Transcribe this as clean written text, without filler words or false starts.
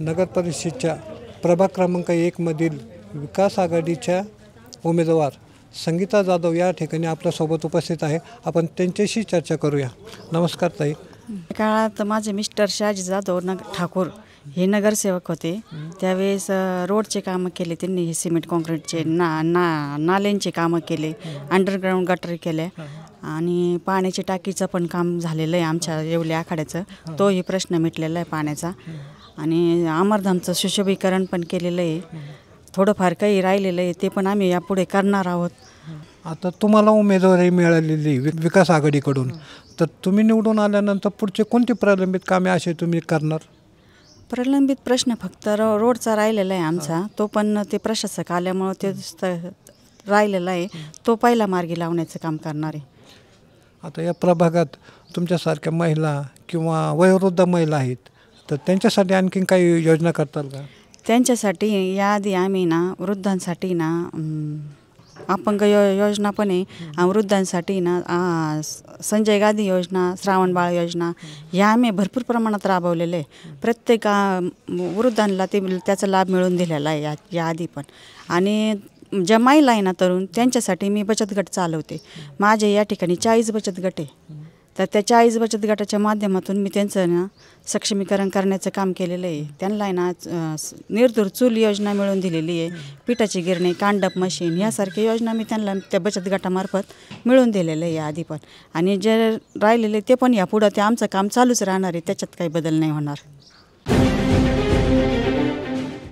नगर परिषदेच्या प्रभाग क्रमांक 1 मधील विकास आघाडीच्या उमेदवार संगीता जाधव या ठिकाणी आपल्यासोबत उपस्थित आहे. आपण त्यांच्याशी चर्चा करूया. नमस्कार ताई. काळात माझे मिस्टर शहाजी जाधव ठाकूर हे नगरसेवक होते. त्यावेळेस रोडचे कामं केले त्यांनी, हे सिमेंट कॉन्क्रीटचे नाल्यांचे कामं केले, अंडरग्राऊंड गटर केले आणि पाण्याची टाकीचं पण काम झालेलं आहे आमच्या येवले आखाड्याचं. तोही प्रश्न मिटलेला आहे पाण्याचा. आणि अमरधामचं सुशोभीकरण पण केलेलं आहे. थोडंफार काही राहिलेलं आहे ते पण आम्ही यापुढे करणार आहोत. आता तुम्हाला उमेदवारी मिळालेली विकास आघाडीकडून, तर तुम्ही निवडून आल्यानंतर पुढचे कोणते प्रलंबित कामे असे तुम्ही करणार? प्रलंबित प्रश्न फक्त रोडचा राहिलेला आहे आमचा. तो पण ते प्रशासक आल्यामुळं ते राहिलेला आहे, तो पहिला मार्गी लावण्याचं काम करणार आहे. आता या प्रभागात तुमच्यासारख्या महिला किंवा वयोवृद्ध महिला आहेत, तर त्यांच्यासाठी आणखीन काही योजना करताल का? त्यांच्यासाठी याआधी आम्ही वृद्धांसाठी अपंग योजना पण आहे. वृद्धांसाठी संजय गांधी योजना, श्रावणबाळ योजना ह्या आम्ही भरपूर प्रमाणात राबवलेले आहे. प्रत्येक वृद्धांना त्याचा लाभ मिळवून दिलेला आहे याआधी पण. आणि ज्या महिला आहे तरुण, त्यांच्यासाठी मी बचत गट चालवते. माझे या ठिकाणी 40 बचत गट आहे. तर त्या 40 बचत गटाच्या माध्यमातून मी त्यांचं सक्षमीकरण करण्याचं काम केलेलं आहे. त्यांना निर्धूर चूल योजना मिळवून दिलेली आहे. पिठाची गिरणी, कांडप मशीन यासारख्या योजना मी त्यांना त्या बचत गटामार्फत मिळवून दिलेलं आहे आधी पण. आणि जे राहिलेले ते पण यापुढं ते आमचं काम चालूच राहणार आहे, त्याच्यात काही बदल नाही होणार.